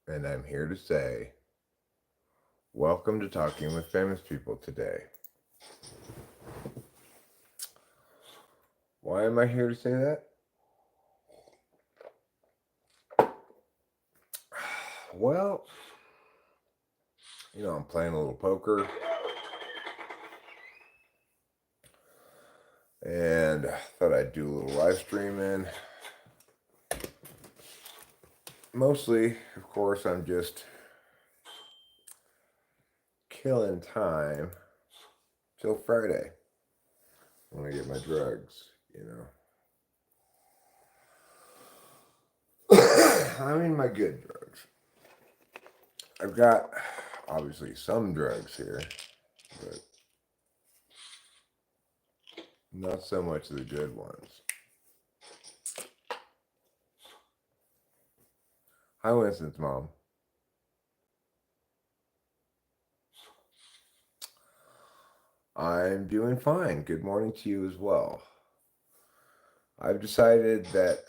and I'm here to say, welcome to Talking with Famous People today. Why am I here to say that? Well, I'm playing a little poker, and I thought I'd do a little live streaming. Mostly, of course, I'm just killing time till Friday when I get my drugs. I mean, my good drugs. I've got obviously some drugs here, but not so much of the good ones. Hi, Winston's mom. I'm doing fine. Good morning to you as well. I've decided that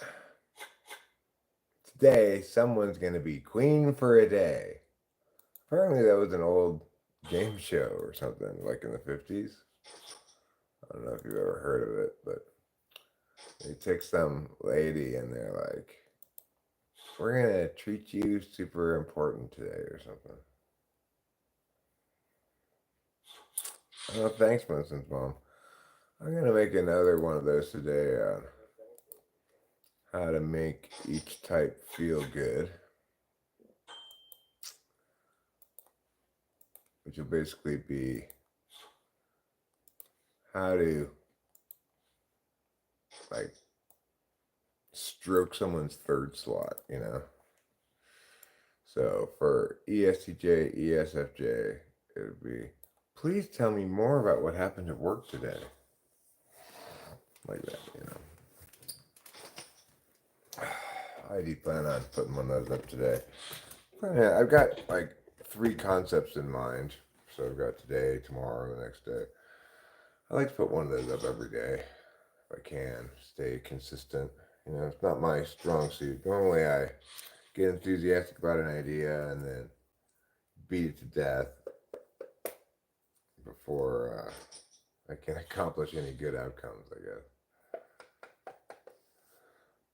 today someone's going to be queen for a day. Apparently, that was an old game show or something, like in the 50s. I don't know if you've ever heard of it, but they take some lady and they're like, we're going to treat you super important today or something. Oh, thanks, Winston's mom. I'm going to make another one of those today on how to make each type feel good, which will basically be how to like stroke someone's third slot. So for ESTJ, ESFJ, it would be, please tell me more about what happened at work today. Like that. I do plan on putting one of those up today. Yeah, I've got like 3 concepts in mind. So I've got today, tomorrow, and the next day. I like to put one of those up every day if I can. Stay consistent. It's not my strong suit. Normally I get enthusiastic about an idea and then beat it to death before I can accomplish any good outcomes, I guess.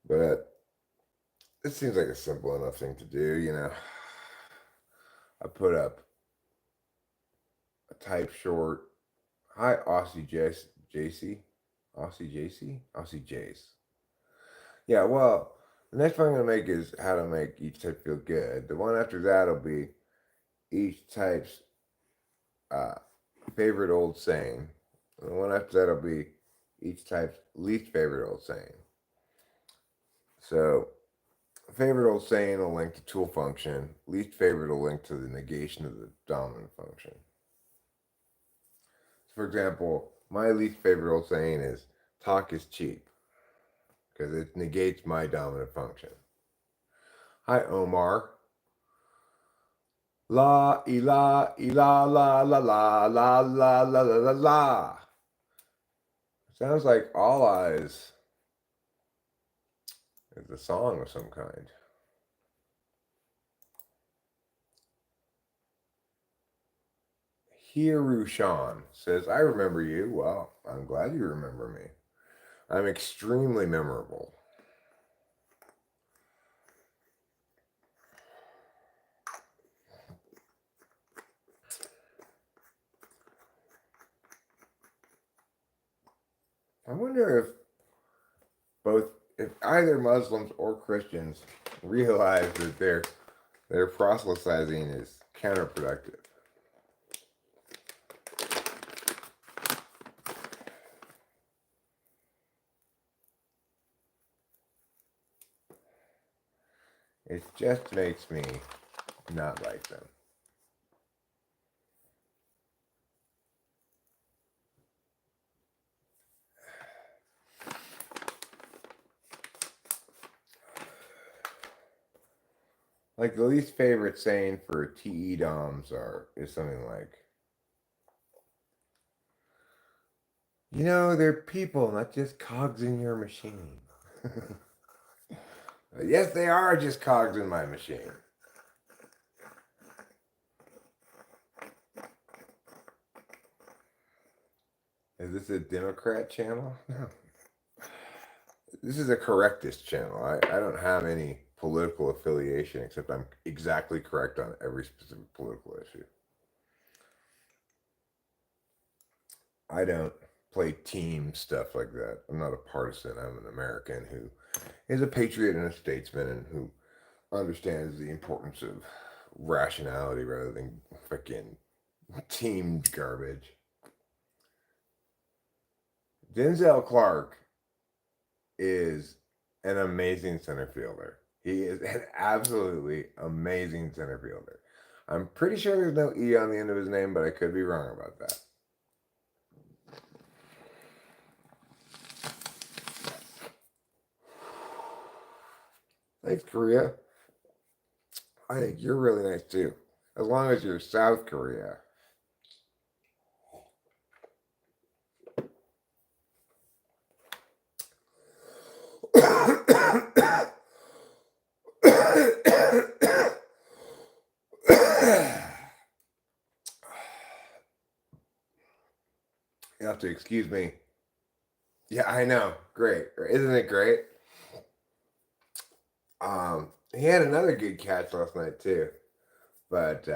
But it seems like a simple enough thing to do. I put up a type short. Hi, Aussie JC. Aussie JC? Aussie Jace. Yeah, well, the next one I'm going to make is how to make each type feel good. The one after that will be each type's uh, favorite old saying. And the one after that will be each type's least favorite old saying. So, favorite old saying will link to tool function. Least favorite will link to the negation of the dominant function. So for example, my least favorite old saying is talk is cheap because it negates my dominant function. Hi, Omar. La, ila, ila, la, la, la, la, la, la, la, la, la. Sounds like all eyes is a song of some kind. Hirushan says, I remember you. Well, I'm glad you remember me. I'm extremely memorable. I wonder if either Muslims or Christians realize that their proselytizing is counterproductive. It just makes me not like them. Like the least favorite saying for TE DOMs is something like, they're people, not just cogs in your machine. Yes, they are just cogs in my machine. Is this a Democrat channel? No. This is a correctist channel. I don't have any political affiliation except I'm exactly correct on every specific political issue. I don't play team stuff like that. I'm not a partisan. I'm an American who is a patriot and a statesman and who understands the importance of rationality rather than fucking team garbage. Denzel Clark is an amazing center fielder. He is an absolutely amazing center fielder. I'm pretty sure there's no E on the end of his name, but I could be wrong about that. Thanks, Korea. I think you're really nice too. As long as you're South Korea. You have to excuse me. Yeah, I know. Great. Isn't it great? He had another good catch last night too. But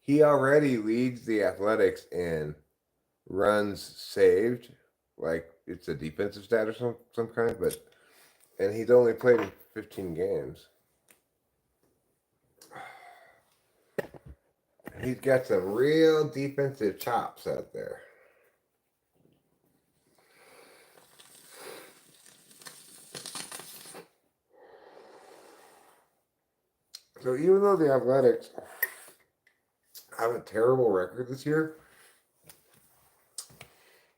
he already leads the Athletics in runs saved. Like it's a defensive stat or some kind, but and he's only played in 15 games. He's got some real defensive chops out there. So even though the Athletics have a terrible record this year,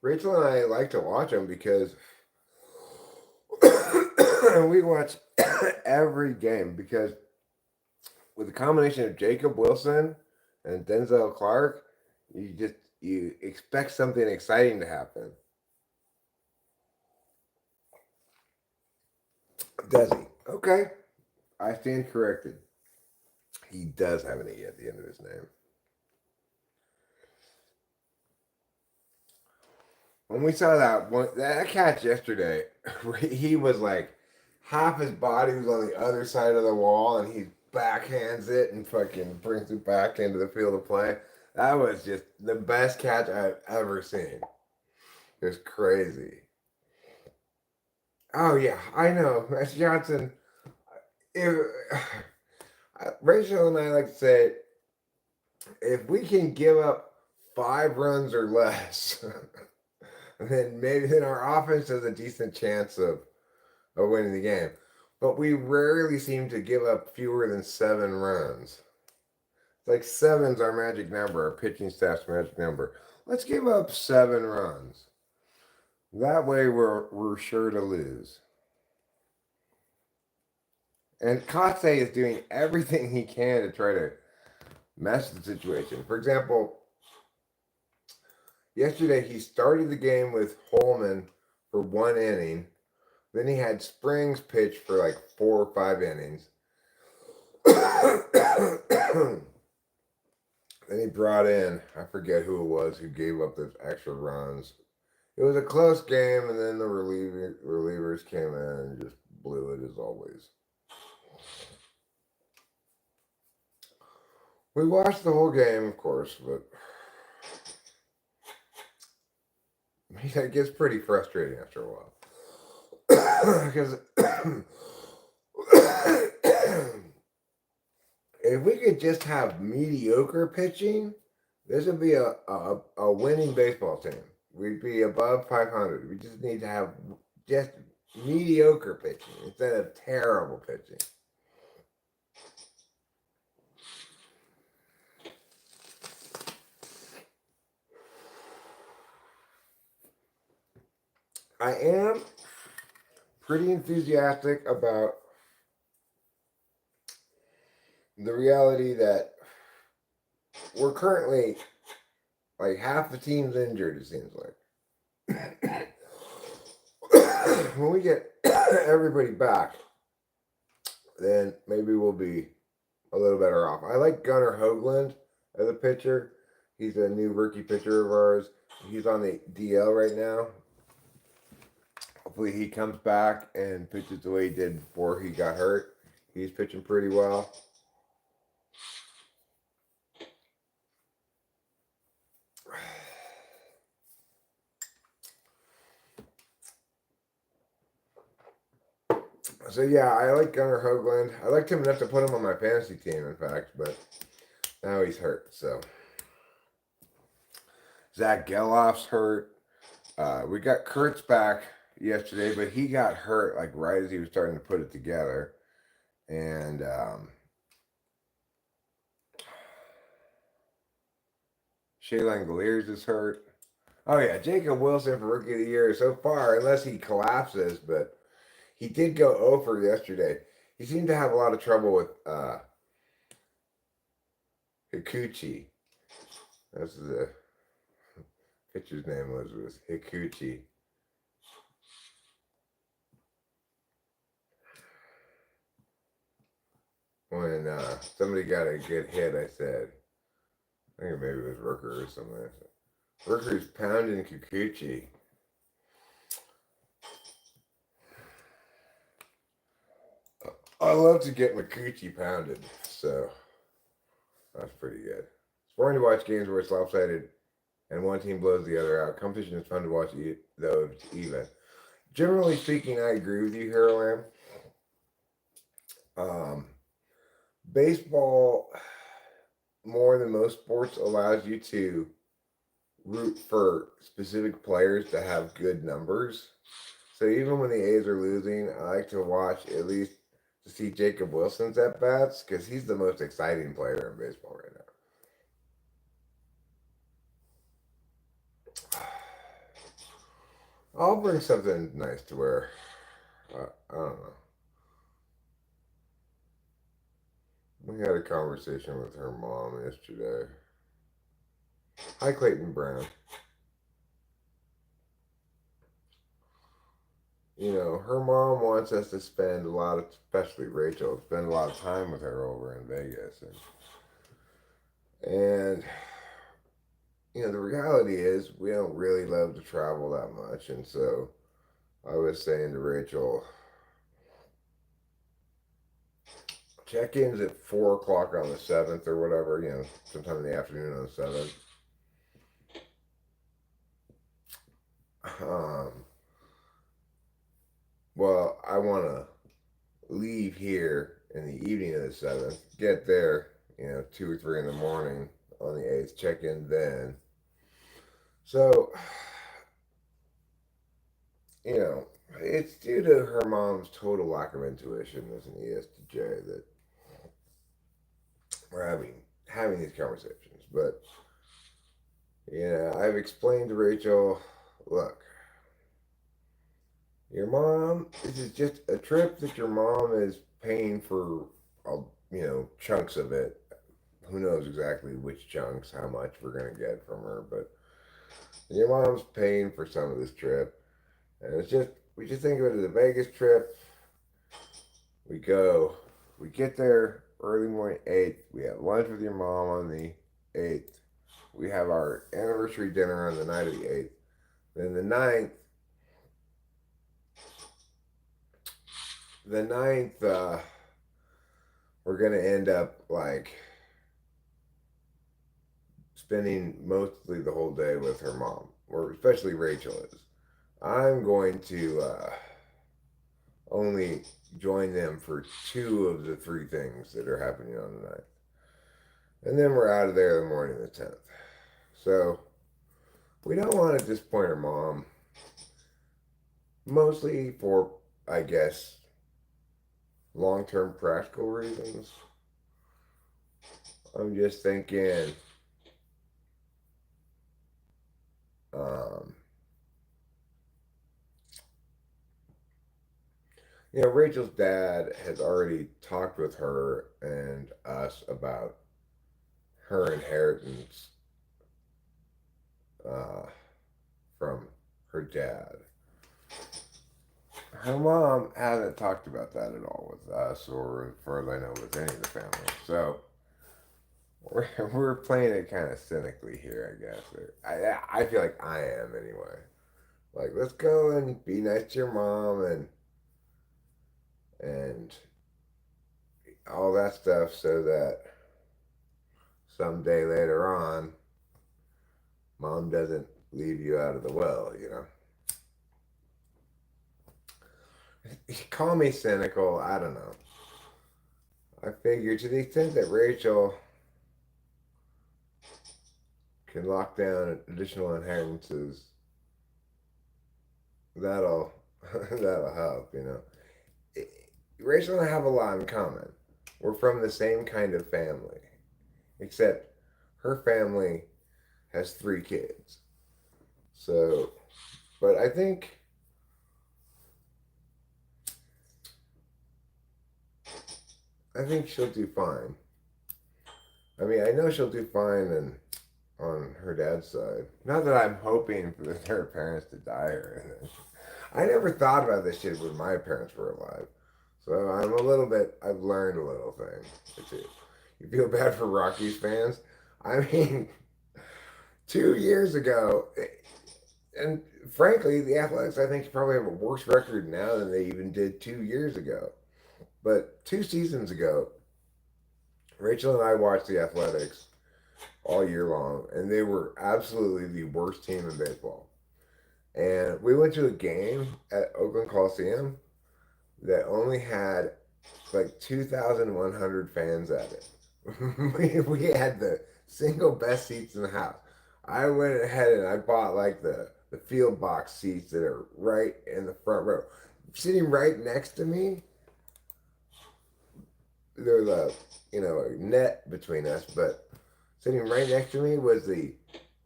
Rachel and I like to watch them because we watch every game because with the combination of Jacob Wilson and Denzel Clark, you expect something exciting to happen. Does he? Okay. I stand corrected. He does have an E at the end of his name. When we saw that catch yesterday, he was like half his body was on the other side of the wall, and he backhands it and fucking brings it back into the field of play. That was just the best catch I've ever seen. It was crazy. Oh yeah, I know, Max Johnson. If, Rachel and I like to say, if we can give up 5 runs or less, then our offense has a decent chance of winning the game. But we rarely seem to give up fewer than 7 runs. It's like 7's our magic number, our pitching staff's magic number. Let's give up 7 runs. That way we're sure to lose. And Kase is doing everything he can to try to mess the situation. For example, yesterday he started the game with Holman for 1 inning. Then he had Springs pitch for like 4 or 5 innings. Then he brought in, I forget who it was, who gave up those extra runs. It was a close game, and then the relievers came in and just blew it as always. We watched the whole game, of course, but it gets pretty frustrating after a while. Because if we could just have mediocre pitching, this would be a winning baseball team. We'd be above 500. We just need to have just mediocre pitching instead of terrible pitching. I am pretty enthusiastic about the reality that we're currently like half the team's injured, it seems like. When we get everybody back, then maybe we'll be a little better off. I like Gunnar Hoagland as a pitcher. He's a new rookie pitcher of ours. He's on the DL right now. Hopefully he comes back and pitches the way he did before he got hurt. He's pitching pretty well. So yeah, I like Gunnar Hoagland. I liked him enough to put him on my fantasy team, in fact, but now he's hurt. So Zach Geloff's hurt. We got Kurtz back yesterday, but he got hurt like right as he was starting to put it together. And Shea Langoliers is hurt. Oh yeah, Jacob Wilson for Rookie of the Year so far, unless he collapses, but he did go over yesterday. He seemed to have a lot of trouble with Hikuchi. That's the pitcher's name was Hikuchi. When somebody got a good hit, I said, I think maybe it was Rooker or something. I said, Rooker's pounding Kikuchi. I love to get my coochie pounded, so that's pretty good. It's boring to watch games where it's lopsided and one team blows the other out. Competition is fun to watch, though it's even. Generally speaking, I agree with you here, Lamb. Baseball, more than most sports, allows you to root for specific players to have good numbers. So even when the A's are losing, I like to watch at least to see Jacob Wilson's at bats because he's the most exciting player in baseball right now. I'll bring something nice to wear. I don't know. We had a conversation with her mom yesterday. Hi, Clayton Brown. You know, her mom wants us to spend a lot of, especially Rachel, spend a lot of time with her over in Vegas. And you know, the reality is we don't really love to travel that much. And so I was saying to Rachel, check-ins at 4 o'clock on the 7th or whatever, you know, sometime in the afternoon on the 7th. Well, I want to leave here in the evening of the 7th, get there, you know, 2 or 3 in the morning on the 8th, check in then. So, you know, it's due to her mom's total lack of intuition as an ESTJ that we're having these conversations. But, you know, I've explained to Rachel, look, your mom, this is just a trip that your mom is paying for, you know, chunks of it. Who knows exactly which chunks, how much we're going to get from her, but your mom's paying for some of this trip. And it's just, we just think of it as a Vegas trip. We go, we get there early morning 8th. We have lunch with your mom on the 8th. We have our anniversary dinner on the night of the 8th. Then the 9th, we're going to end up like spending mostly the whole day with her mom, or especially Rachel is. I'm going to only join them for 2 of the 3 things that are happening on the 9th. And then we're out of there the morning of the 10th. So we don't want to disappoint her mom. Mostly for, I guess, long-term practical reasons. I'm just thinking, you know, Rachel's dad has already talked with her and us about her inheritance from her dad. Her mom hasn't talked about that at all with us, or as far as I know, with any of the family. So we're playing it kind of cynically here, I guess. I feel like I am anyway. Like, let's go and be nice to your mom and all that stuff, so that someday later on, mom doesn't leave you out of the well. Call me cynical. I don't know. I figure to the extent that Rachel can lock down additional inheritances, that'll that'll help. Rachel and I have a lot in common. We're from the same kind of family, except her family has 3 kids. So, but I think she'll do fine. I mean, I know she'll do fine on her dad's side. Not that I'm hoping for their parents to die or anything. I never thought about this shit when my parents were alive. So I've learned a little thing. You feel bad for Rockies fans? I mean, 2 years ago, and frankly, the Athletics, I think, probably have a worse record now than they even did 2 years ago. But 2 seasons ago, Rachel and I watched the Athletics all year long, and they were absolutely the worst team in baseball. And we went to a game at Oakland Coliseum that only had like 2,100 fans at it. we had the single best seats in the house. I went ahead and I bought like the field box seats that are right in the front row. Sitting right next to me, there's a net between us, but sitting right next to me was the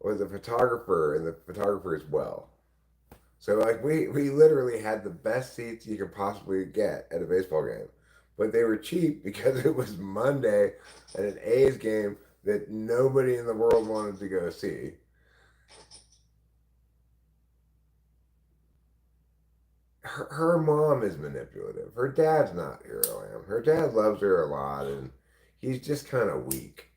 photographer and the photographer as well. So like we literally had the best seats you could possibly get at a baseball game. But they were cheap because it was Monday at an A's game that nobody in the world wanted to go see. Her mom is manipulative. Her dad's not Hero Am. Her dad loves her a lot, and he's just kind of weak.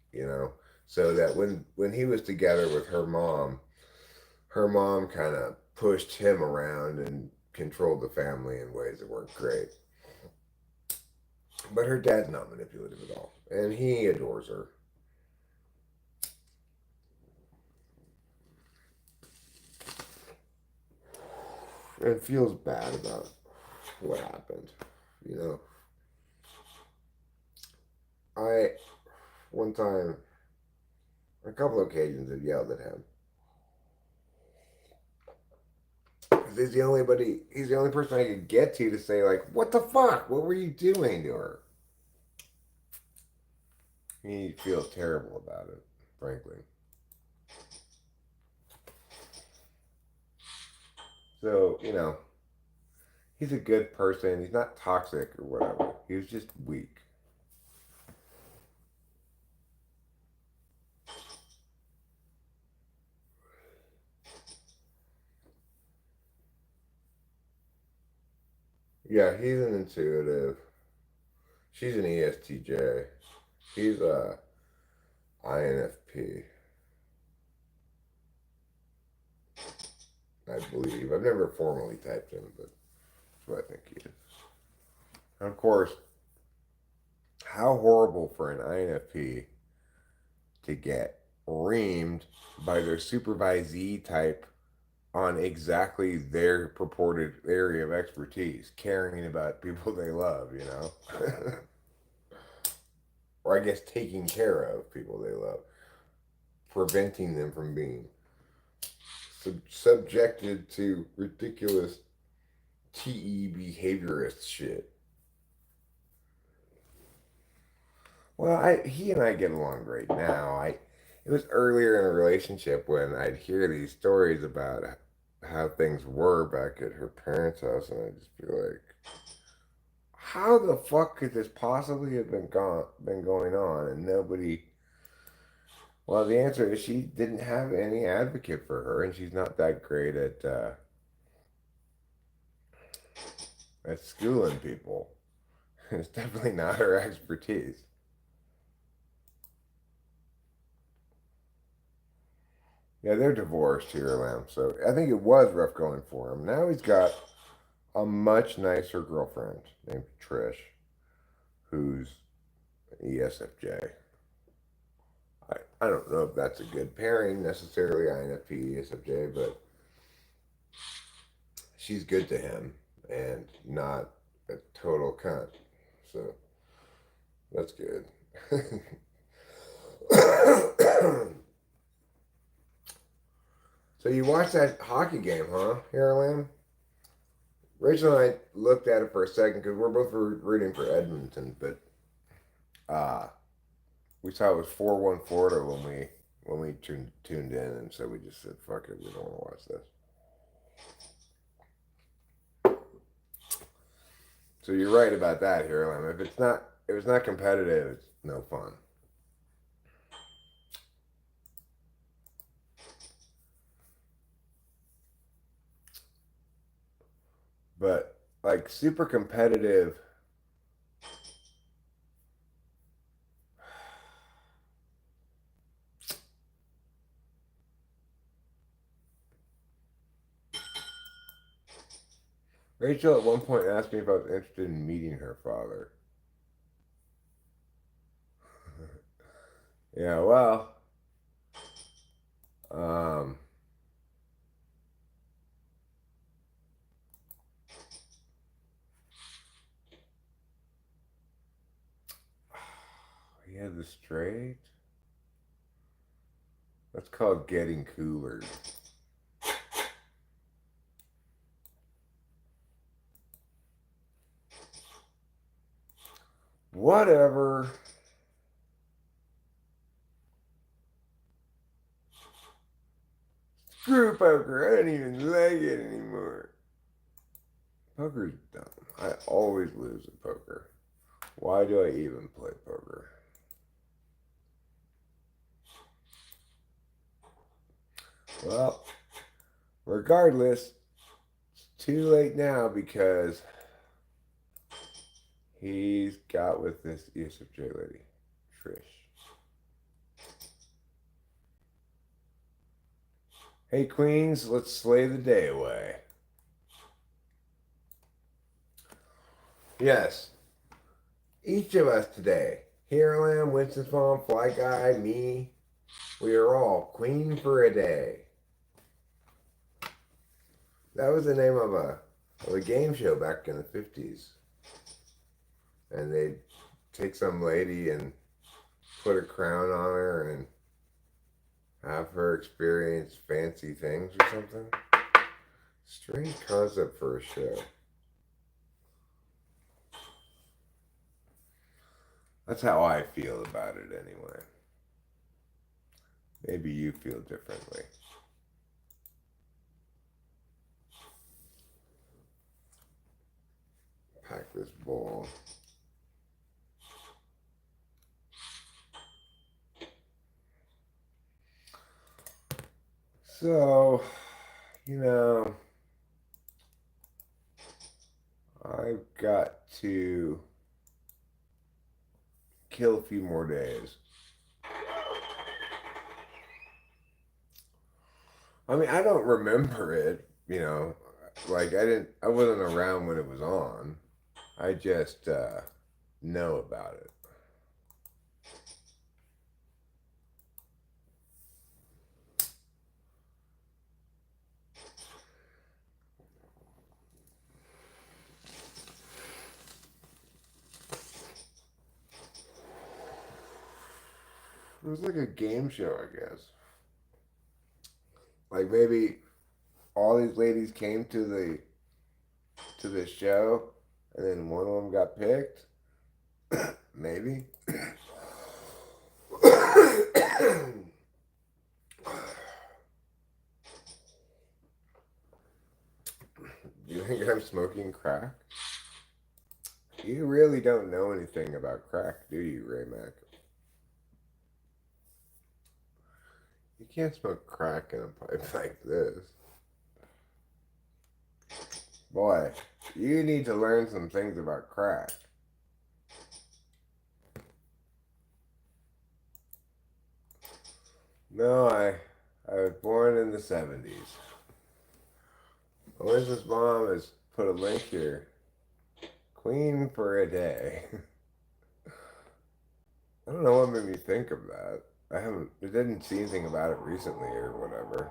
So that when he was together with her mom kind of pushed him around and controlled the family in ways that weren't great. But her dad's not manipulative at all, and he adores her. And feels bad about what happened. You know, I one time, a couple of occasions, have yelled at him. He's the only person I could get to say like, "What the fuck? What were you doing to her?" He feels terrible about it, frankly. So he's a good person. He's not toxic or whatever. He was just weak. Yeah, he's an intuitive. She's an ESTJ. He's a INFP, I believe. I've never formally typed him, but that's what I think he is. And of course, how horrible for an INFP to get reamed by their supervisee type on exactly their purported area of expertise, caring about people they love. Or I guess taking care of people they love, preventing them from being subjected to ridiculous TE behaviorist shit. Well, he and I get along great now. It was earlier in a relationship when I'd hear these stories about how things were back at her parents' house, and I'd just be like, "How the fuck could this possibly have been going on?" And nobody. Well, the answer is she didn't have any advocate for her, and she's not that great at schooling people. It's definitely not her expertise. Yeah, they're divorced here, Lamb. So I think it was rough going for him. Now he's got a much nicer girlfriend named Trish, who's ESFJ. I don't know if that's a good pairing necessarily, INFP, ESFJ, but she's good to him and not a total cunt. So that's good. So you watched that hockey game, huh, Lam? Rachel and I looked at it for a second because we're both rooting for Edmonton, but uh, we saw it was 4-1 Florida when we tuned in, and so we just said, "Fuck it, we don't want to watch this." So you're right about that, Lam. If it's not competitive, it's no fun. But like super competitive. Rachel at one point asked me if I was interested in meeting her father. Yeah, well, um, he has a straight. That's called getting cooler. Whatever. Screw poker. I don't even like it anymore. Poker's dumb. I always lose at poker. Why do I even play poker? Well, regardless, it's too late now because he's got with this ESFJ lady, Trish. Hey, Queens, let's slay the day away. Yes, each of us today, here I am, Winston's mom, Fly Guy, me, we are all queen for a day. That was the name of a game show back in the 50s. And they'd take some lady and put a crown on her and have her experience fancy things or something. Strange concept for a show. That's how I feel about it anyway. Maybe you feel differently. Pack this bowl. So, you know, I've got to kill a few more days. I mean, I don't remember it, like I wasn't around when it was on. I just know about it. It was like a game show, I guess. Like maybe all these ladies came to the show, and then one of them got picked. Maybe. Do you think I'm smoking crack? You really don't know anything about crack, do you, Ray Mac? You can't smoke crack in a pipe like this. Boy, you need to learn some things about crack. No, I was born in the 70s. Elizabeth's mom has put a link here. Queen for a day. I don't know what made me think of that. I didn't see anything about it recently or whatever.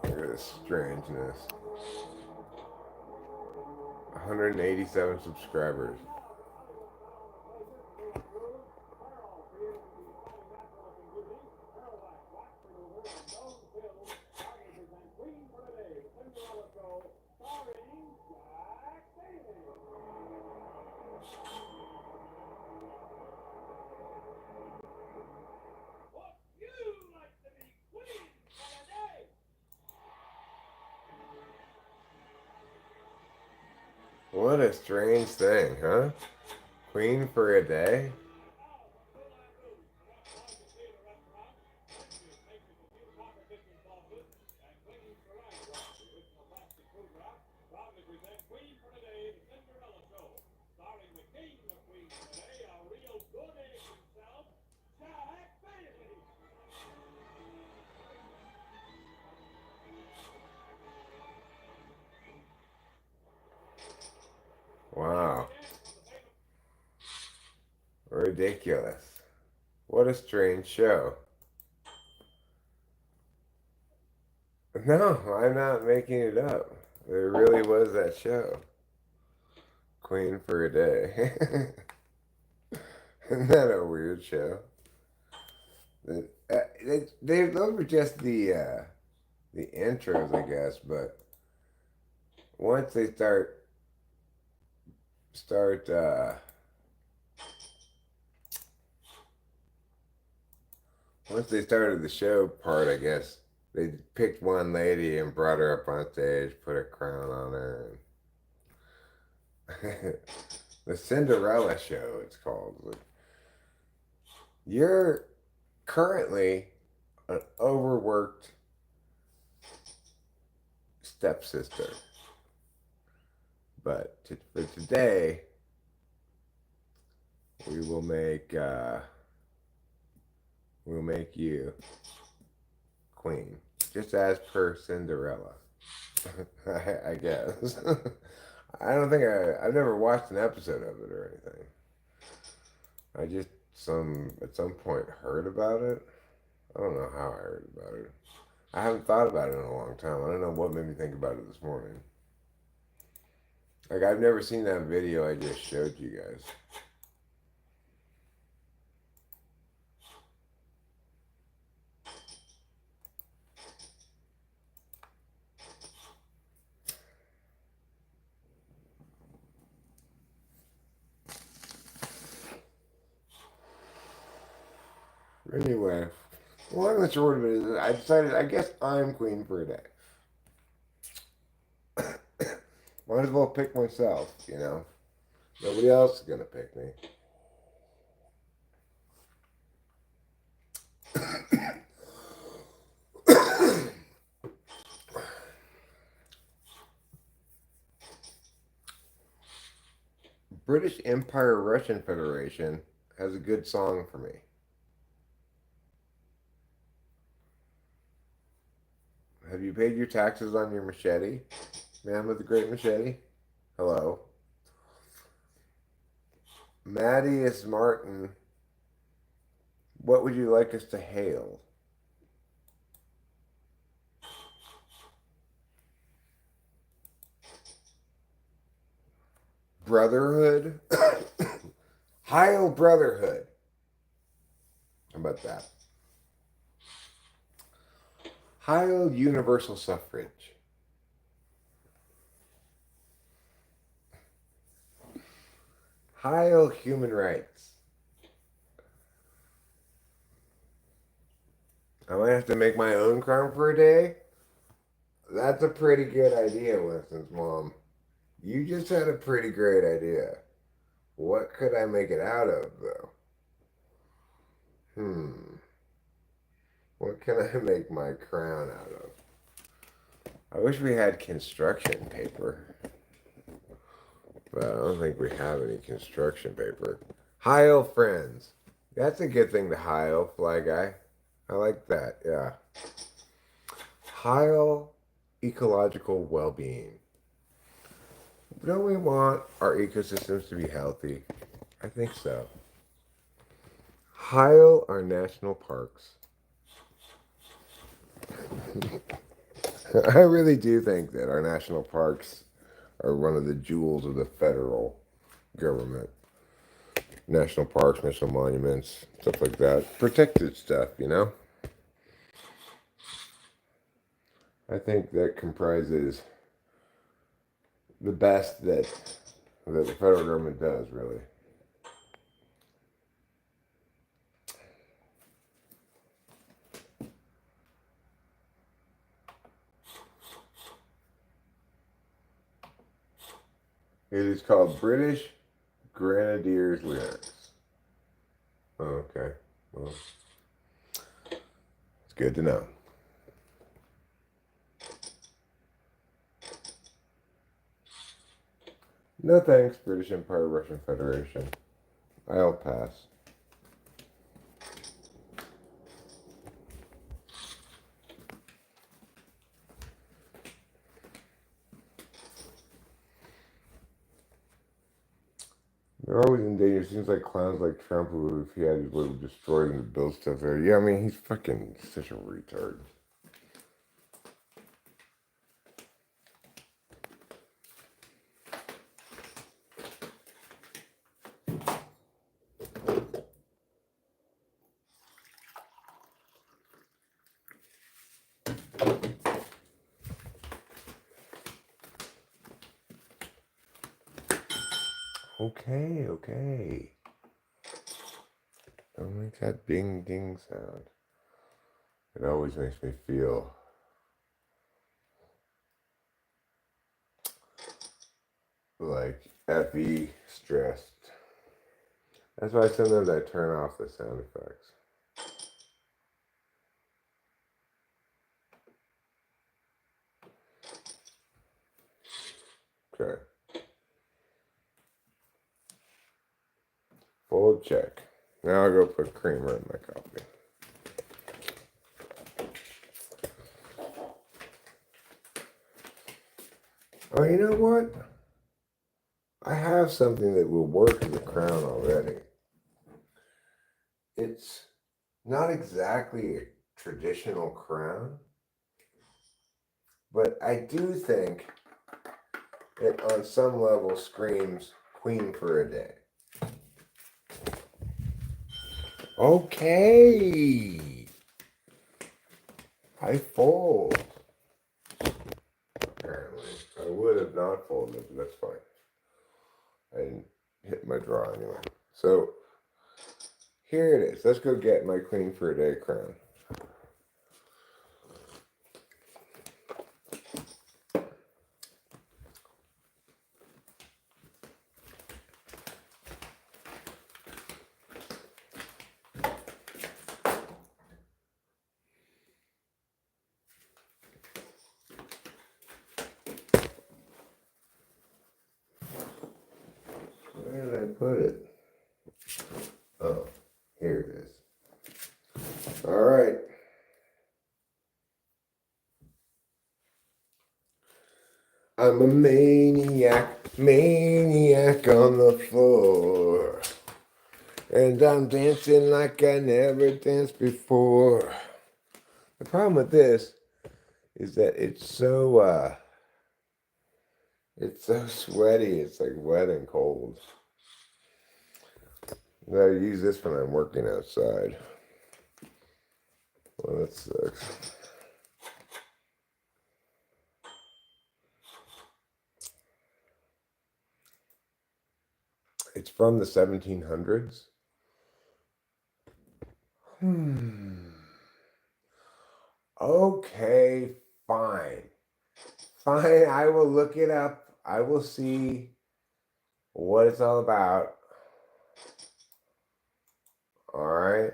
Look at this strangeness. 187 subscribers. What a strange thing, huh? Queen for a day? Wow. Ridiculous. What a strange show. No, I'm not making it up. There really was that show. Queen for a day. Isn't that a weird show? Those were just the intros, I guess. But once they start once they started the show part, I guess they picked one lady and brought her up on stage, put a crown on her. The Cinderella show, it's called. You're currently an overworked stepsister. But for today, we will make we'll make you queen, just as per Cinderella. I guess. I don't think I've never watched an episode of it or anything. I just at some point heard about it. I don't know how I heard about it. I haven't thought about it in a long time. I don't know what made me think about it this morning. Like, I've never seen that video I just showed you guys. Anyway, long and short of it is, I decided, I guess I'm queen for a day. Might as well pick myself, you know. Nobody else is gonna pick me. British Empire Russian Federation has a good song for me. Have you paid your taxes on your machete? Man with the great machete? Hello. Mattias Martin, what would you like us to hail? Brotherhood? Heil Brotherhood. How about that? Heil Universal Suffrage. Heil Human Rights. I might have to make my own crown for a day. That's a pretty good idea, Winston's mom. You just had a pretty great idea. What could I make it out of, though? What can I make my crown out of? I wish we had construction paper. But I don't think we have any construction paper. Heil, friends. That's a good thing to heil, fly guy. I like that. Yeah. Heil ecological well-being. Don't we want our ecosystems to be healthy? I think so. Heil our national parks. I really do think that our national parks are one of the jewels of the federal government. National parks, national monuments, stuff like that. Protected stuff, you know? I think that comprises the best that the federal government does, really. It is called British Grenadiers Lyrics. Oh, okay. Well, it's good to know. No thanks, British Empire, Russian Federation. I'll pass. They're always in danger. Seems like clowns like Trump, who, if he had his way, would destroy them to build stuff there. Yeah, I mean, he's fucking such a retard. Okay, okay. Don't make that ding ding sound. It always makes me feel like FE stressed. That's why sometimes I turn off the sound effects. Okay. Full check. Now I'll go put creamer in my coffee. Oh, you know what? I have something that will work as a crown already. It's not exactly a traditional crown, but I do think it on some level screams queen for a day. Okay. I fold. Apparently. I would have not folded, but that's fine. I didn't hit my draw anyway. So here it is. Let's go get my queen for a day crown. Where did I put it? Oh, here it is. All right. I'm a maniac, maniac on the floor. And I'm dancing like I never danced before. The problem with this is that it's so sweaty. It's like wet and cold. I gotta use this when I'm working outside. Well, that sucks. It's from the 1700s. Okay, fine. Fine, I will look it up. I will see what it's all about. All right.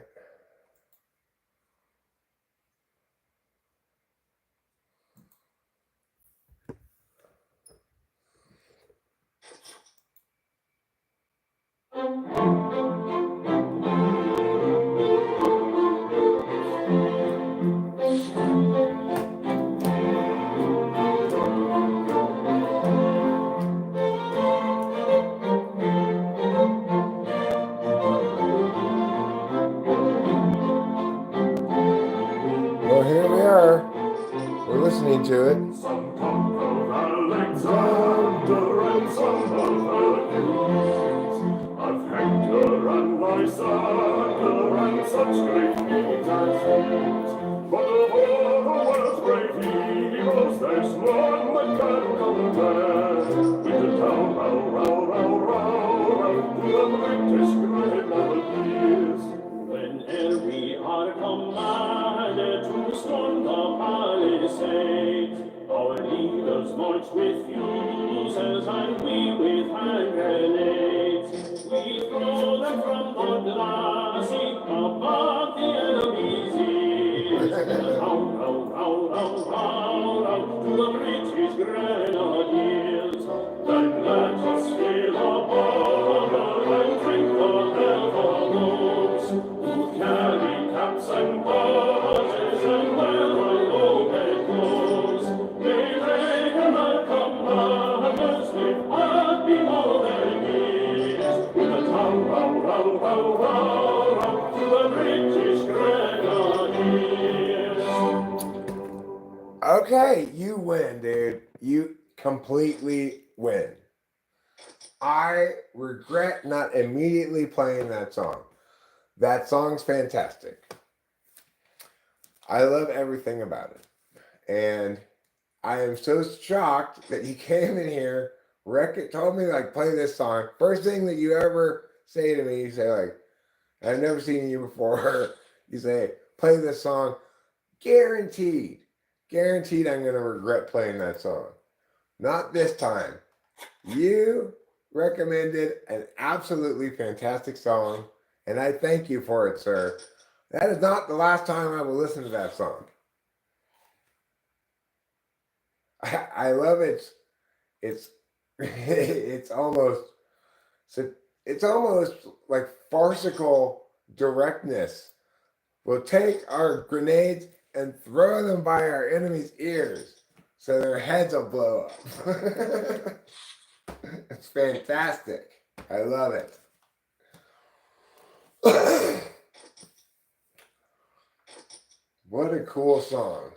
into it. Some come of Alexander and some of Hercules, of Hector and Lysander and such great deeds as these. But of all the world's great heroes, there's none that can compare with the row, row, row, row, row, row, to the British grenadiers. Whene'er we are commanded to storm the palisades, our leaders march with fuses and we with hand grenades. We throw them from the glassy above the enemy's ears. Row, row, row, row, row, row, to the British grenadiers. Then let us fill a bottle and drink the health of those who carry caps and badges and wear low-cut clothes. May they and commanders live happy all their years. With a row, row, row, row, row, row, to the British grenadiers. Okay, you win, dude. You completely win. I regret not immediately playing that song. That song's fantastic. I love everything about it. And I am so shocked that you came in here, told me, like, play this song. First thing that you ever say to me, you say, like, I've never seen you before. You say, play this song. Guaranteed. Guaranteed I'm going to regret playing that song. Not this time. You recommended an absolutely fantastic song, and I thank you for it, sir. That is not the last time I will listen to that song. I love it. It's almost like farcical directness. We'll take our grenades and throw them by our enemies' ears so their heads will blow up. It's fantastic. I love it. What a cool song.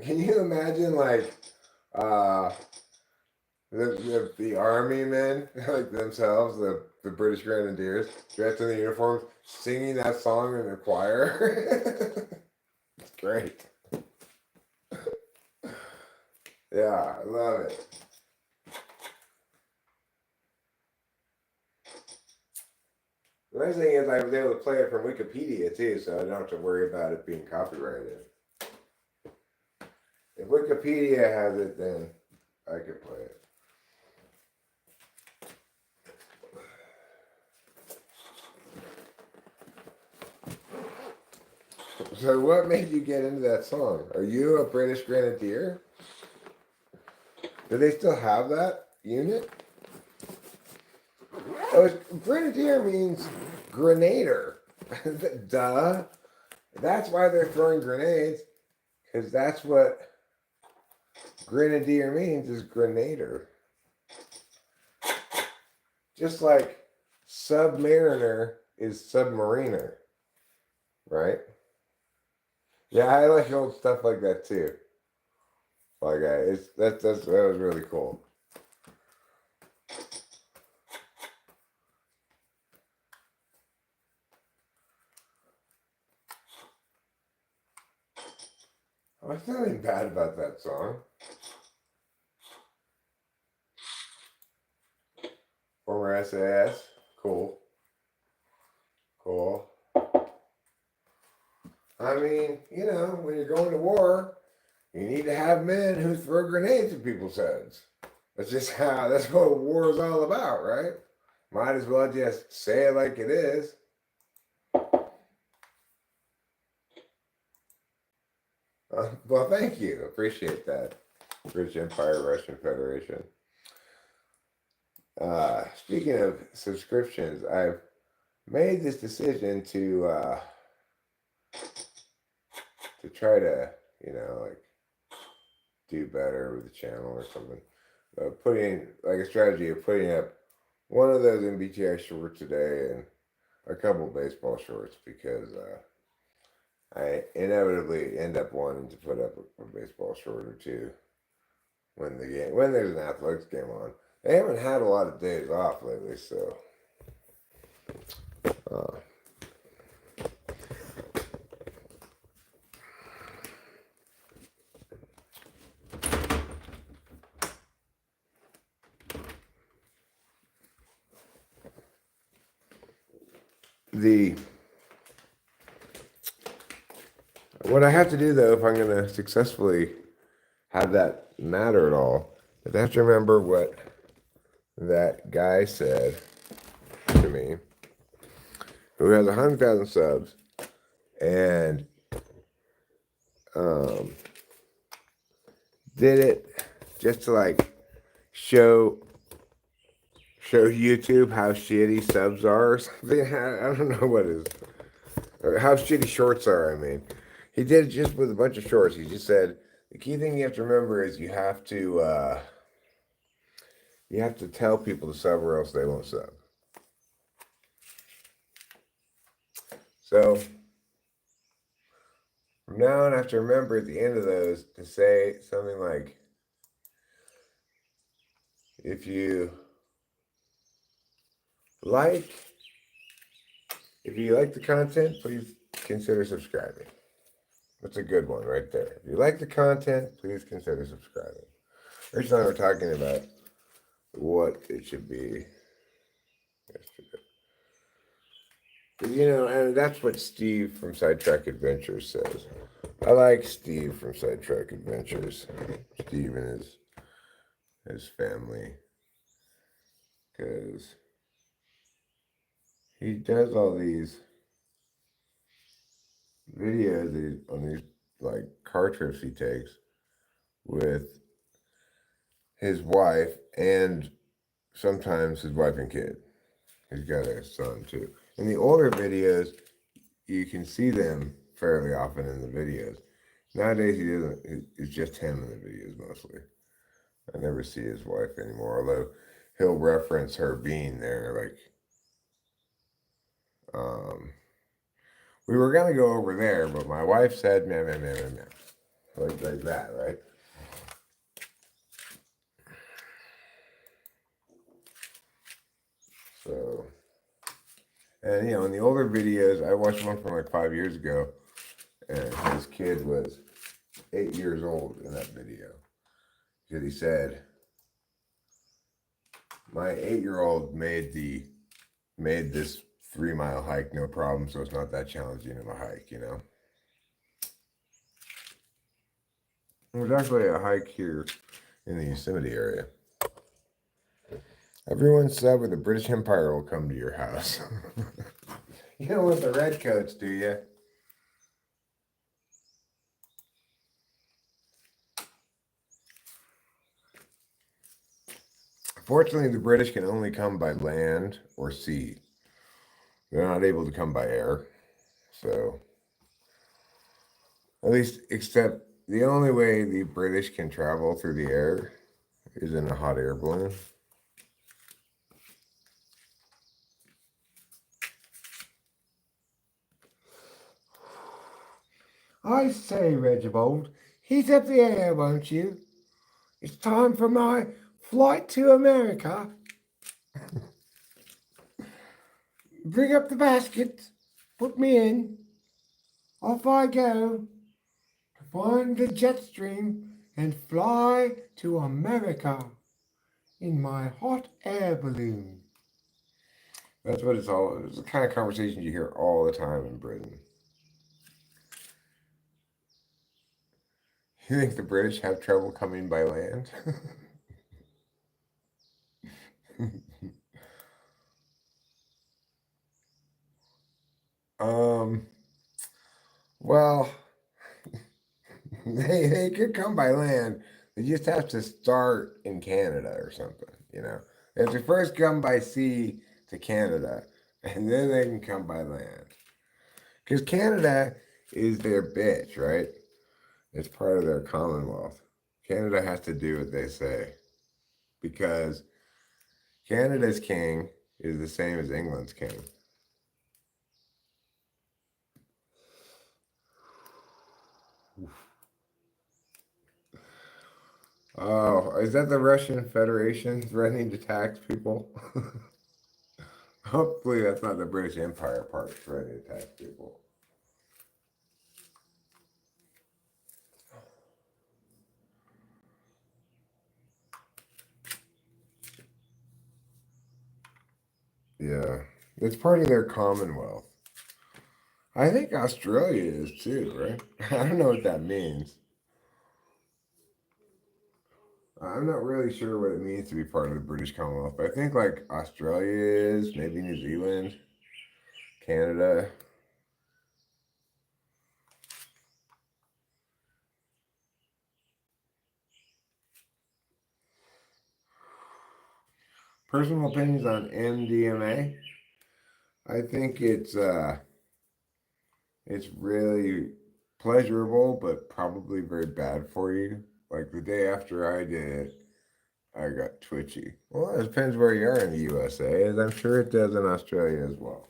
Can you imagine, like, the army men, like themselves, the British Grenadiers, dressed in the uniforms, singing that song in the choir? It's great. Yeah, I love it. The nice thing is I was able to play it from Wikipedia too, so I don't have to worry about it being copyrighted. If Wikipedia has it, then I can play it. So what made you get into that song? Are you a British Grenadier? Do they still have that unit? Oh, Grenadier means grenader. Duh. That's why they're throwing grenades, because that's what Grenadier means, is grenader. Just like submariner is submariner, right? Yeah, I like old stuff like that too. Like that was really cool. Oh, there's nothing bad about that song. Former SAS, cool. Cool. I mean, you know, when you're going to war, you need to have men who throw grenades at people's heads. That's what war is all about, right? Might as well just say it like it is. Well, thank you. Appreciate that. British Empire, Russian Federation. Speaking of subscriptions, I've made this decision to try to, you know, like, do better with the channel or something. Putting, like, a strategy of putting up one of those MBTI shorts today and a couple baseball shorts, because I inevitably end up wanting to put up a baseball short or two when there's an athletics game on. They haven't had a lot of days off lately, so uh, the what I have to do though, if I'm going to successfully have that matter at all, is I have to remember what that guy said to me, who has 100,000 subs, and um, did it just to like show YouTube how shitty subs are or something. I don't know what is, or how shitty shorts are. I mean, he did it just with a bunch of shorts. He just said the key thing you have to remember is you have to tell people to sub or else they won't sub. So from now on, I have to remember at the end of those to say something like, if you like if you like the content, please consider subscribing. That's a good one right there. If you like the content, please consider subscribing. Rich and I were talking about what it should be yesterday. And that's what Steve from Sidetrack Adventures says. I like Steve from Sidetrack Adventures. Steve and his family. Because he does all these videos on these like car trips he takes with his wife and sometimes his wife and kid. He's got a son too. In the older videos, you can see them fairly often in the videos. Nowadays, he doesn't. It's just him in the videos mostly. I never see his wife anymore, although he'll reference her being there. Um, we were gonna go over there, but my wife said, "Man, man, man, man, man," like that, right? So, and in the older videos, I watched one from like 5 years ago, and his kid was 8 years old in that video. Because he said, my 8-year-old made this 3 mile hike no problem, so it's not that challenging of a hike. There's actually a hike here in the Yosemite area. Everyone said with the British Empire will come to your house. You don't want the redcoats, do you? Fortunately, the British can only come by land or sea. They're not able to come by air. So, at least, except the only way the British can travel through the air is in a hot air balloon. I say, Reginald, heat up the air, won't you? It's time for my flight to America. Bring up the basket, put me in. Off I go to find the jet stream and fly to America in my hot air balloon. That's what it's all. It's the kind of conversation you hear all the time in Britain. You think the British have trouble coming by land? um. Well, they could come by land. They just have to start in Canada or something. They have to first come by sea to Canada, and then they can come by land. Because Canada is their bitch, right? It's part of their Commonwealth. Canada has to do what they say. Because Canada's king is the same as England's king. Oh, is that the Russian Federation threatening to tax people? Hopefully, that's not the British Empire part threatening to tax people. Yeah, it's part of their Commonwealth. I think Australia is too, right? I don't know what that means. I'm not really sure what it means to be part of the British Commonwealth, but I think like Australia is, maybe New Zealand, Canada. Personal opinions on MDMA. I think it's really pleasurable, but probably very bad for you. Like the day after I did it, I got twitchy. Well, it depends where you are in the USA, as I'm sure it does in Australia as well.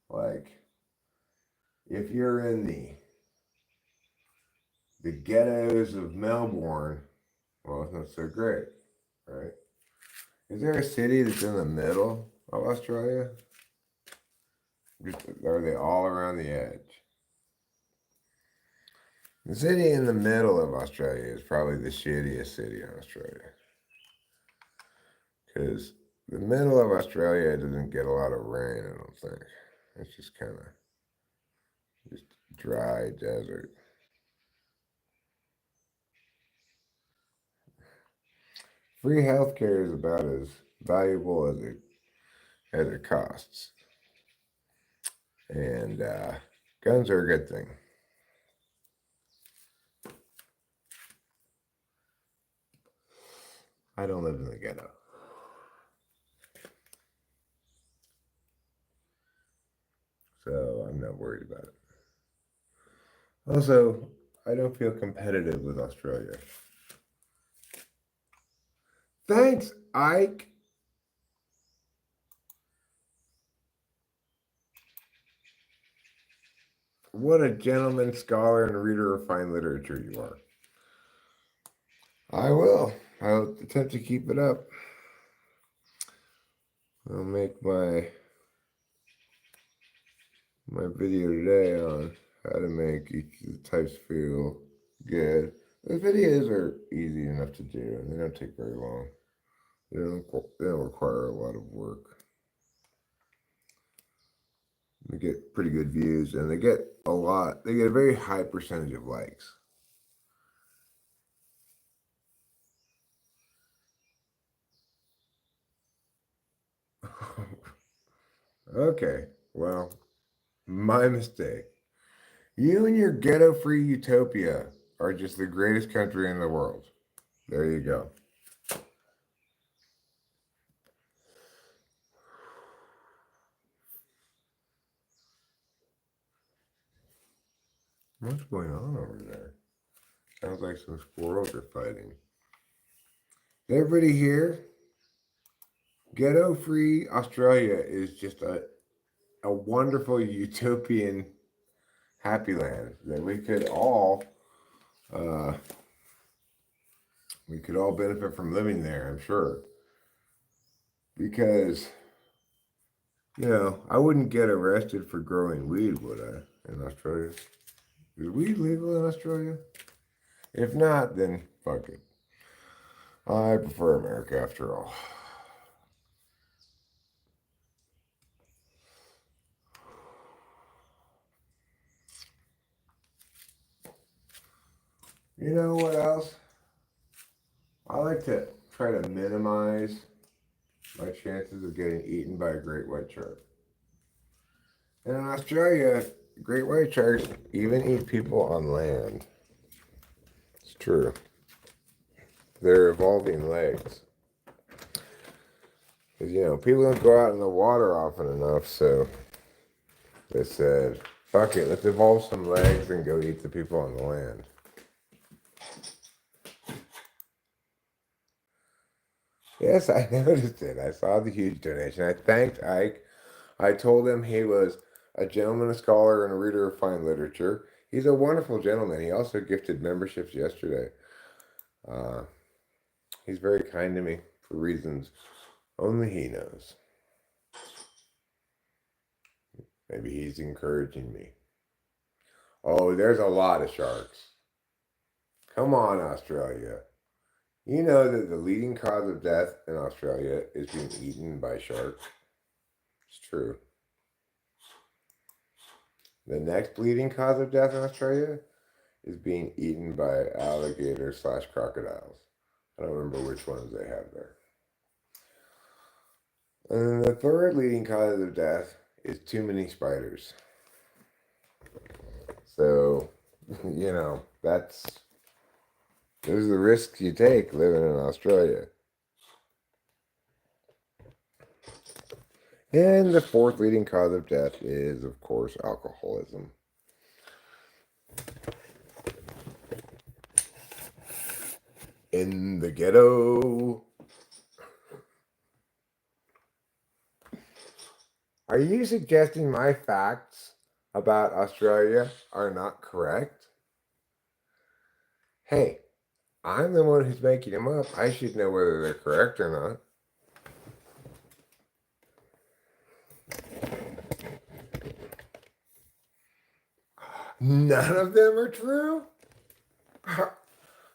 Like if you're in the ghettos of Melbourne, well, it's not so great, right? Is there a city that's in the middle of Australia? Are they all around the edge? The city in the middle of Australia is probably the shittiest city in Australia. Because the middle of Australia doesn't get a lot of rain, I don't think. It's just kind of just dry desert. Free healthcare is about as valuable as it costs. And guns are a good thing. I don't live in the ghetto. So I'm not worried about it. Also, I don't feel competitive with Australia. Thanks, Ike. What a gentleman, scholar, and reader of fine literature you are. I will. I'll attempt to keep it up. I'll make my video today on how to make each of the types feel good. The videos are easy enough to do, and they don't take very long. They don't require a lot of work. They get pretty good views, and they get a lot. They get a very high percentage of likes. Okay, well, my mistake. You and your ghetto-free utopia are just the greatest country in the world. There you go. What's going on over there? Sounds like some squirrels are fighting. Everybody here, ghetto-free Australia is just a wonderful utopian happy land that uh, we could all benefit from living there, I'm sure. Because, I wouldn't get arrested for growing weed, would I, in Australia? Is weed legal in Australia? If not, then fuck it. I prefer America after all. You know what else? I like to try to minimize my chances of getting eaten by a great white shark. And in Australia, great white sharks even eat people on land. It's true. They're evolving legs. Because, people don't go out in the water often enough, so they said, fuck it, let's evolve some legs and go eat the people on the land. Yes, I noticed it. I saw the huge donation. I thanked Ike. I told him he was a gentleman, a scholar, and a reader of fine literature. He's a wonderful gentleman. He also gifted memberships yesterday. Uh, he's very kind to me for reasons only he knows. Maybe he's encouraging me. Oh, there's a lot of sharks. Come on, Australia. You know that the leading cause of death in Australia is being eaten by sharks? It's true. The next leading cause of death in Australia is being eaten by alligators slash crocodiles. I don't remember which ones they have there. And the third leading cause of death is too many spiders. So, those are the risks you take living in Australia. And the fourth leading cause of death is, of course, alcoholism. In the ghetto. Are you suggesting my facts about Australia are not correct? Hey, I'm the one who's making them up. I should know whether they're correct or not. None of them are true?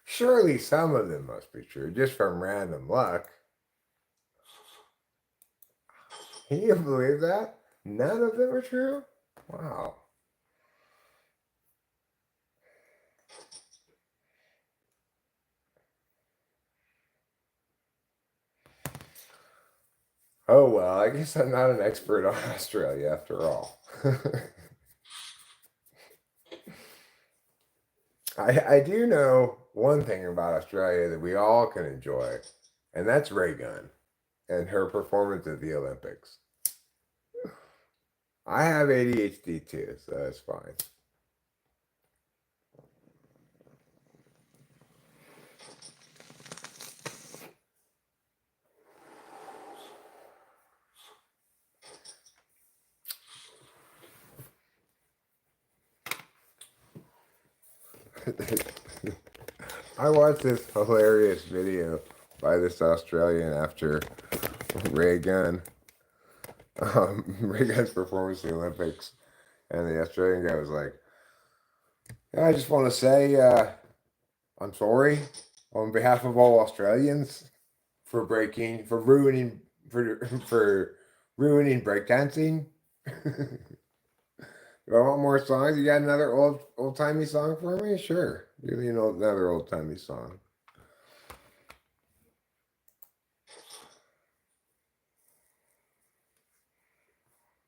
Surely some of them must be true, just from random luck. Can you believe that? None of them are true? Wow. Oh, well, I guess I'm not an expert on Australia after all. I do know one thing about Australia that we all can enjoy, and that's Ray Gunn and her performance at the Olympics. I have ADHD too, so that's fine. I watched this hilarious video by this Australian after Ray Gunn, Ray Gunn's performance at the Olympics, and the Australian guy was like, "Yeah, I just want to say I'm sorry on behalf of all Australians for ruining, for ruining breakdancing." Do I want more songs? You got another old timey song for me? Sure. Give me another old timey song.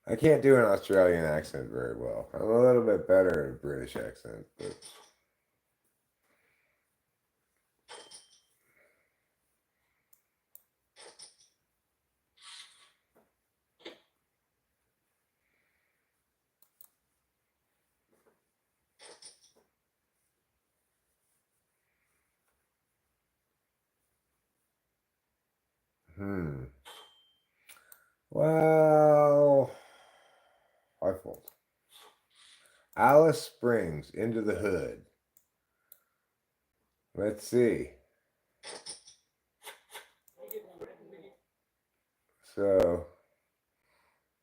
I can't do an Australian accent very well. I'm a little bit better at a British accent, but hmm. Well, my fault. Alice Springs, Into the Hood. Let's see. So,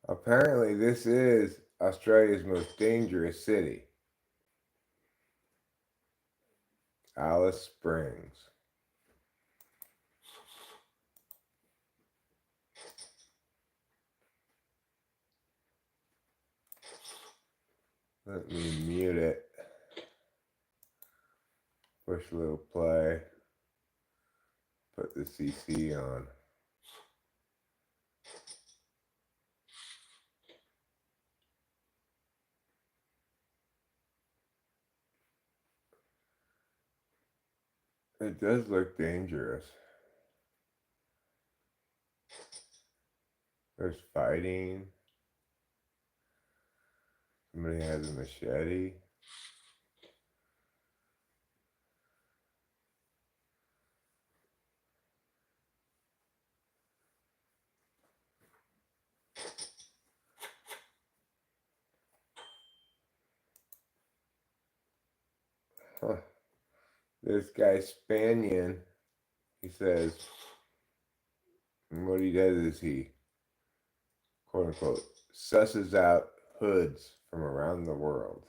apparently, this is Australia's most dangerous city. Alice Springs. Let me mute it. Push a little play. Put the CC on. It does look dangerous. There's fighting. Somebody has a machete. Huh. This guy Spanian, he says, and what he does is he, quote unquote, susses out hoods from around the world.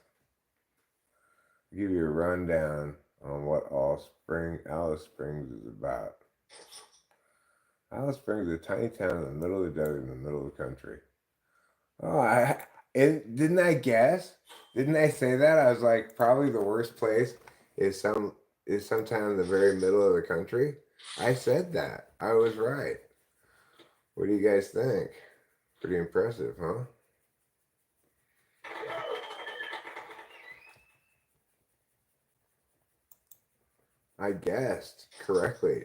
I'll give you a rundown on what Alice Springs is about. Alice Springs is a tiny town in the middle of the desert in the middle of the country. Oh, didn't I guess? Didn't I say that? I was like, probably the worst place is sometime in the very middle of the country. I said that. I was right. What do you guys think? Pretty impressive, huh? I guessed correctly.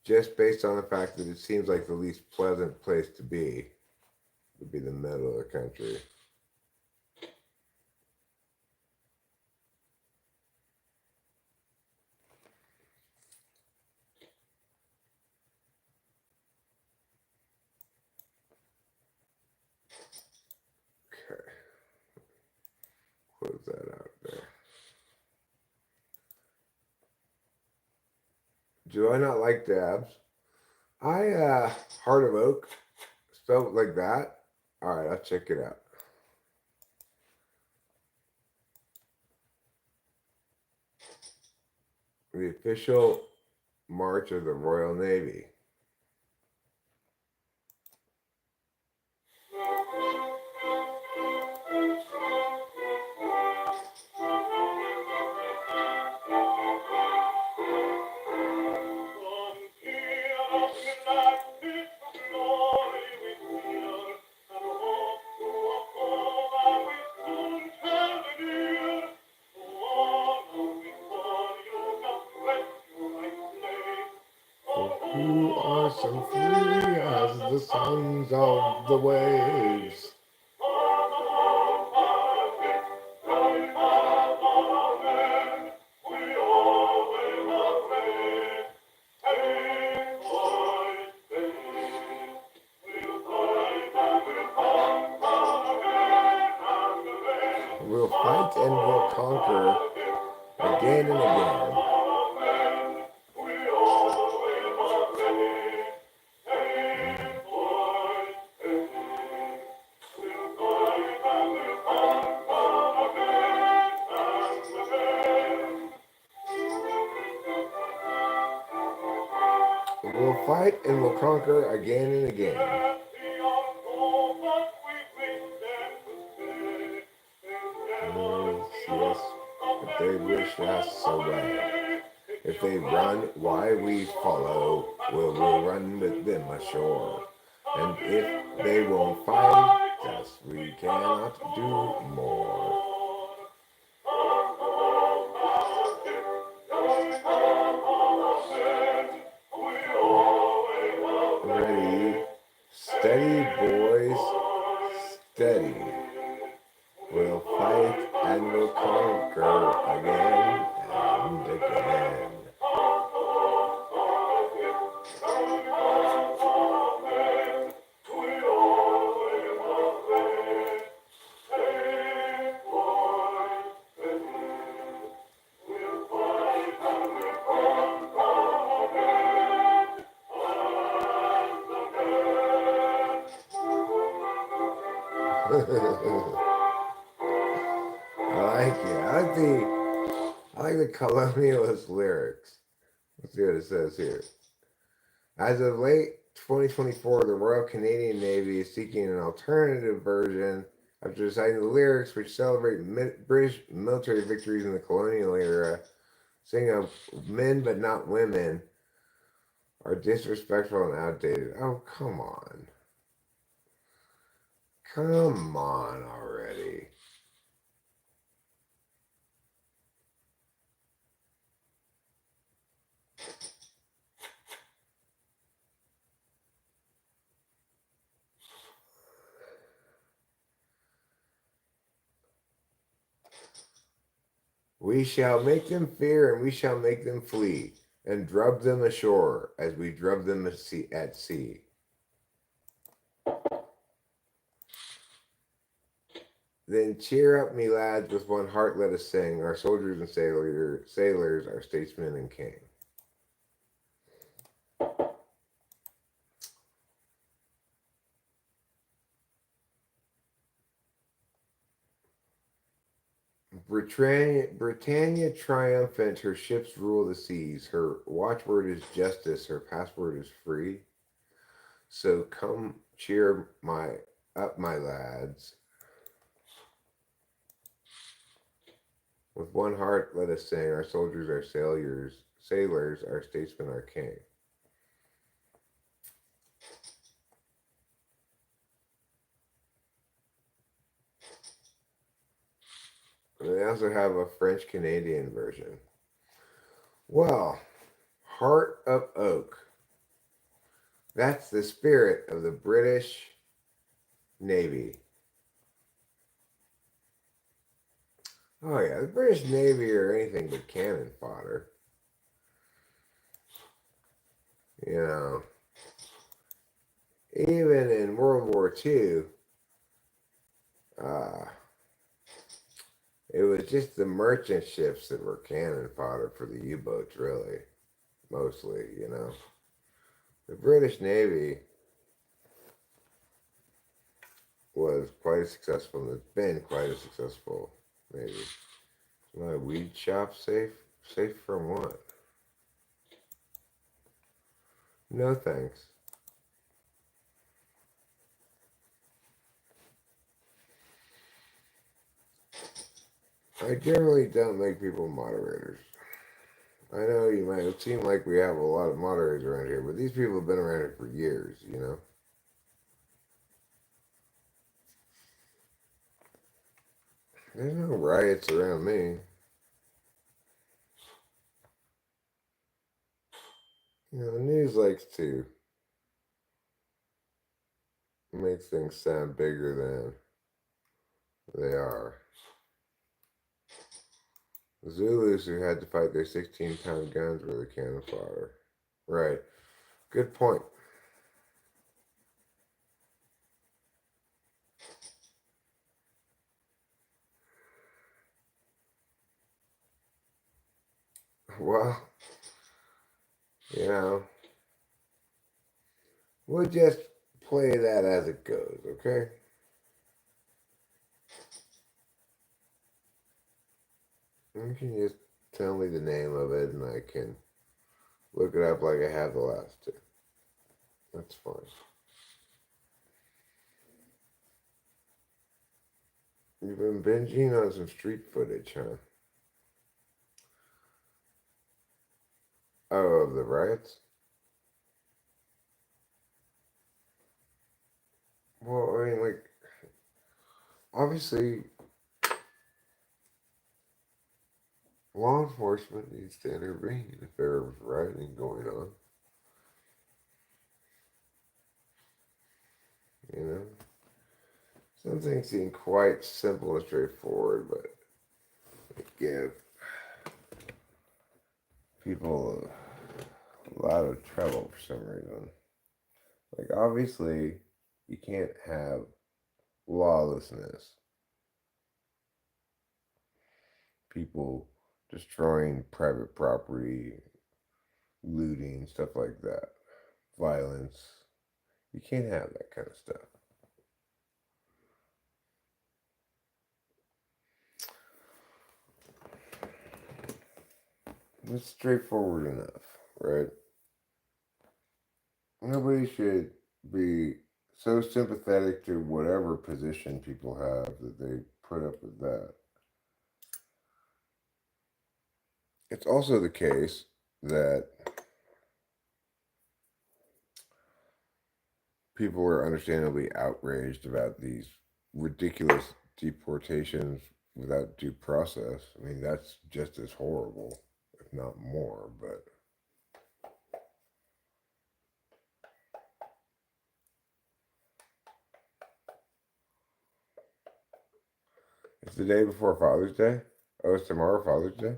Just based on the fact that it seems like the least pleasant place to be would be the middle of the country. Okay. Close that out there. Do I not like dabs? Heart of Oak, spelled like that. All right, I'll check it out. The official march of the Royal Navy. Who are so free as the sons of the waves? We'll fight and we'll conquer again and again. We'll fight and we'll conquer again and again. Yes, if they wish us away. If they run, why we follow. We'll run with them ashore. And if they won't fight us, we cannot do more. Ready? Steady, boys. Steady. We'll fight and we'll conquer again and again. I like it. I like the colonialist lyrics. Let's see what it says here. As of late 2024, the Royal Canadian Navy is seeking an alternative version after deciding the lyrics, which celebrate British military victories in the colonial era, sing of men but not women, are disrespectful and outdated. Oh, come on. Come on already. We shall make them fear, and we shall make them flee, and drub them ashore as we drub them at sea. Then cheer up, me lads, with one heart let us sing. Our soldiers and sailors, our statesmen and king. Britannia triumphant, her ships rule the seas. Her watchword is justice, her password is free. So come cheer my lads. With one heart let us sing, our soldiers, our sailors, our statesmen, our king. And they also have a French Canadian version. Well, Heart of Oak. That's the spirit of the British Navy. Oh yeah, the British Navy are anything but cannon fodder. You know, even in World War II, uh, it was just the merchant ships that were cannon fodder for the U-boats, really, mostly. The British Navy was quite successful, and it's been quite a successful Navy. Is my weed shop safe? Safe from what? No thanks. I generally don't make people moderators. I know you might seem like we have a lot of moderators around here, but these people have been around here for years. There's no riots around me. The news likes to make things sound bigger than they are. The Zulus who had to fight their 16-pound guns were the cannon fodder. Right. Good point. Well, you know, we'll just play that as it goes, okay? You can just tell me the name of it and I can look it up like I have the last two. That's fine. You've been binging on some street footage, huh? Oh, of the riots? Well, I mean, like, obviously, law enforcement needs to intervene if there was rioting going on. You know? Some things seem quite simple and straightforward, but they give people a lot of trouble for some reason. Like, obviously, you can't have lawlessness, people destroying private property, looting, stuff like that, violence. You can't have that kind of stuff. It's straightforward enough, right? Nobody should be so sympathetic to whatever position people have that they put up with that. It's also the case that people are understandably outraged about these ridiculous deportations without due process. I mean, that's just as horrible, if not more, but it's the day before Father's Day. Oh, it's tomorrow, Father's Day?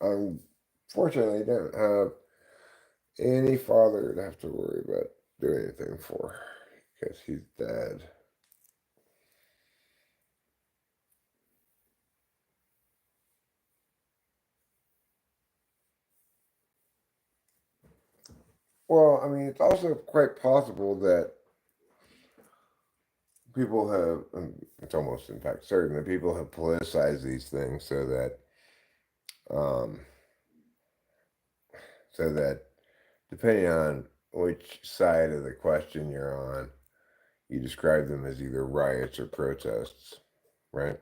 Unfortunately, I don't have any father to have to worry about do anything for because he's dead. Well, I mean, it's also quite possible that people have, it's almost in fact certain that people have politicized these things um, so that depending on which side of the question you're on, you describe them as either riots or protests, right?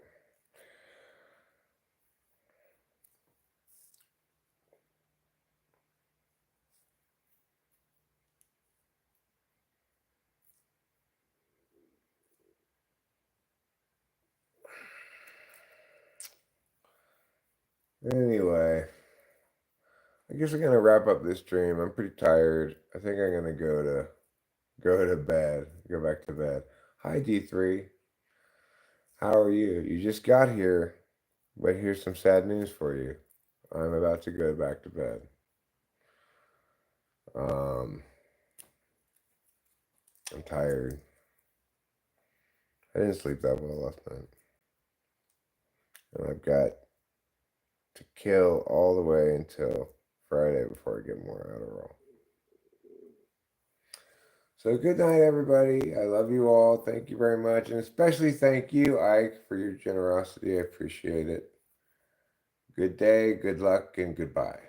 Anyway, I guess I'm gonna wrap up this stream. I'm pretty tired. I think I'm gonna go to bed. Go back to bed. Hi D3. How are you? You just got here, but here's some sad news for you. I'm about to go back to bed. Um, I'm tired. I didn't sleep that well last night. And I've got to kill all the way until Friday before I get more Adderall. So good night, everybody. I love you all. Thank you very much. And especially thank you, Ike, for your generosity. I appreciate it. Good day, good luck, and goodbye.